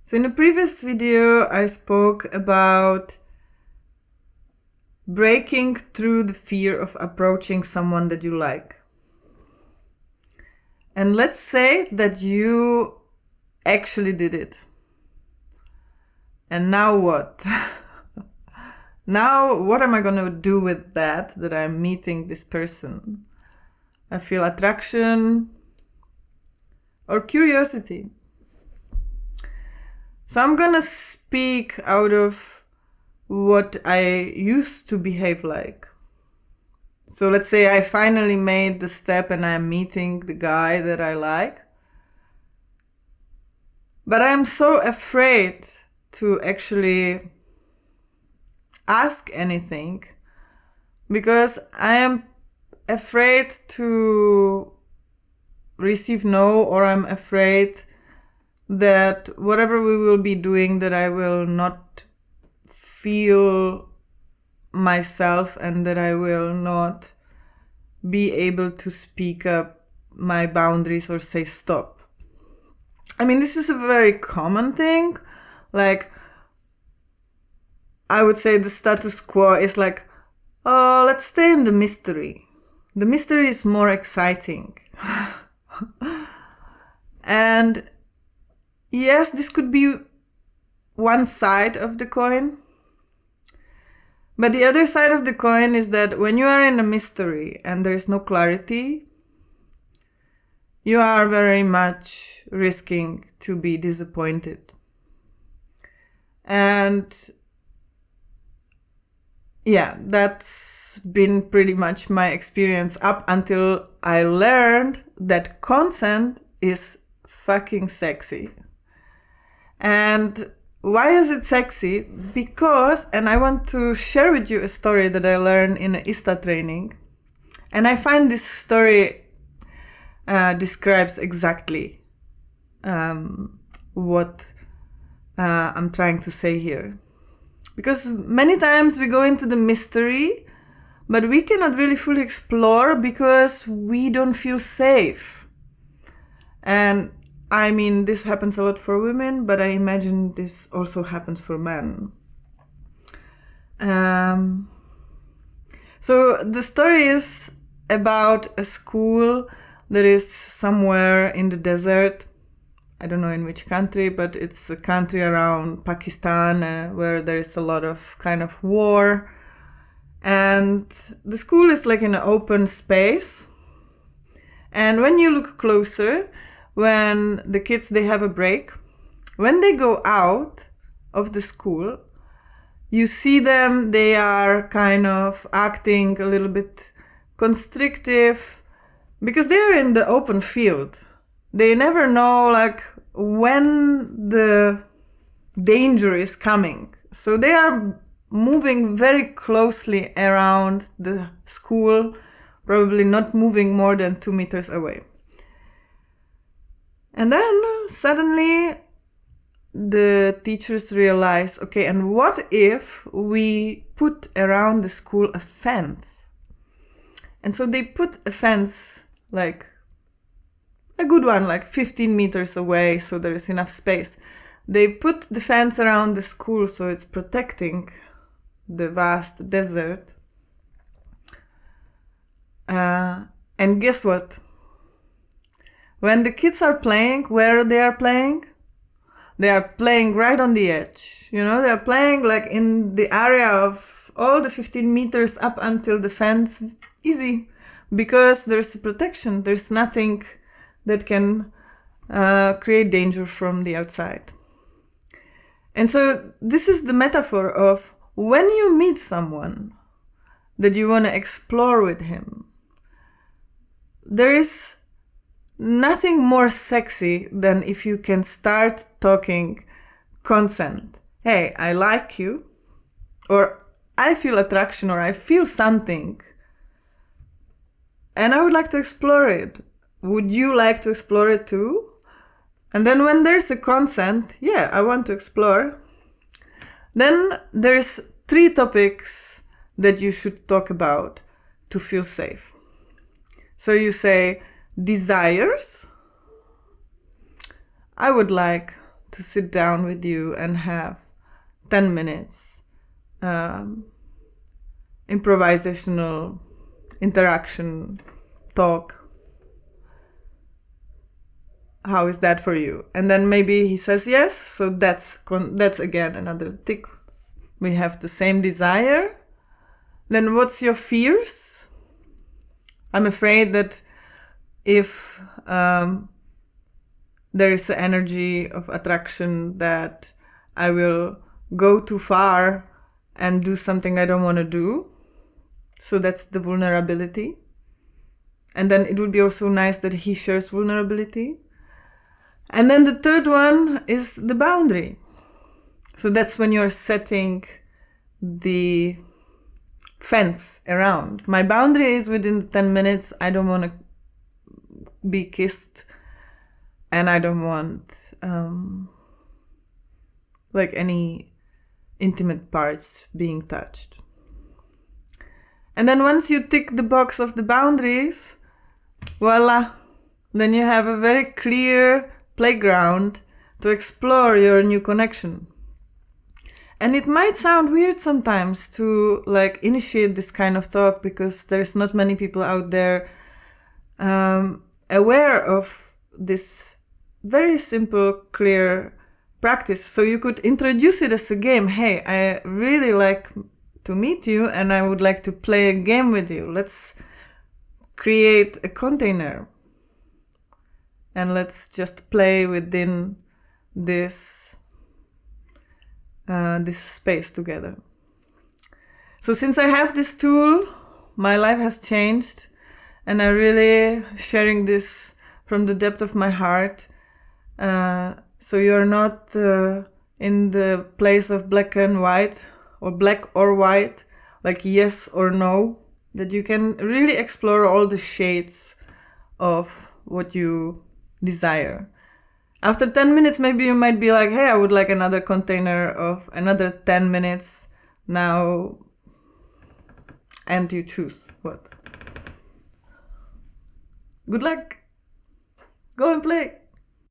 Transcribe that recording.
So in the previous video, I spoke about breaking through the fear of approaching someone that you like. And let's say that you actually did it. And now what? Now, what am I going to do with that I'm meeting this person? I feel attraction or curiosity. So I'm going to speak out of what I used to behave like. So let's say I finally made the step and I'm meeting the guy that I like. But I'm so afraid to actually ask anything because I am afraid to receive no, or I'm afraid that whatever we will be doing, that I will not feel myself and that I will not be able to speak up my boundaries or say stop. I mean, this is a very common thing. Like, I would say the status quo is like, oh, let's stay in the mystery. The mystery is more exciting. And yes, this could be one side of the coin. But the other side of the coin is that when you are in a mystery and there is no clarity, you are very much risking to be disappointed. And yeah, that's been pretty much my experience up until I learned that consent is fucking sexy. And why is it sexy? Because, and I want to share with you a story that I learned in an ISTA training. And I find this story describes exactly what I'm trying to say here. Because many times we go into the mystery, but we cannot really fully explore because we don't feel safe. And I mean, this happens a lot for women, but I imagine this also happens for men. So the story is about a school that is somewhere in the desert. I don't know in which country, but it's a country around Pakistan where there is a lot of kind of war. And the school is like in an open space. And when you look closer, when the kids, they have a break, when they go out of the school, you see them, they are kind of acting a little bit constrictive because they're in the open field. They never know like when the danger is coming. So they are moving very closely around the school, probably not moving more than 2 meters away. And then suddenly the teachers realize, okay, and what if we put around the school a fence? And so they put a fence, like a good one, like 15 meters away, so there is enough space. They put the fence around the school so it's protecting the vast desert. And guess what? When the kids are playing, where they are playing? They are playing right on the edge. You know, they are playing like in the area of all the 15 meters up until the fence. Easy. Because there's protection. There's nothing that can create danger from the outside. And so this is the metaphor of when you meet someone that you want to explore with him, there is nothing more sexy than if you can start talking consent. Hey, I like you, or I feel attraction, or I feel something, and I would like to explore it. Would you like to explore it too? And then when there's a consent, yeah, I want to explore. Then there's 3 topics that you should talk about to feel safe. So you say, desires. I would like to sit down with you and have 10 minutes improvisational interaction, talk. How is that for you? And then maybe he says yes. So that's again another tick. We have the same desire. Then what's your fears? I'm afraid that if there is an energy of attraction that I will go too far and do something I don't want to do. So that's the vulnerability. And then it would be also nice that he shares vulnerability. And then the third one is the boundary. So that's when you're setting the fence around. My boundary is within 10 minutes. I don't want to be kissed. And I don't want like any intimate parts being touched. And then once you tick the box of the boundaries, voila, then you have a very clear playground to explore your new connection. And it might sound weird sometimes to like initiate this kind of talk because there's not many people out there aware of this very simple, clear practice. So you could introduce it as a game. Hey, I really like to meet you and I would like to play a game with you. Let's create a container and let's just play within this space together. So since I have this tool, my life has changed and I'm really sharing this from the depth of my heart. So you're not in the place of black and white or black or white, like yes or no, that you can really explore all the shades of what you desire. After 10 minutes, maybe you might be like, hey, I would like another container of another 10 minutes now. And you choose what? Good luck. Go and play.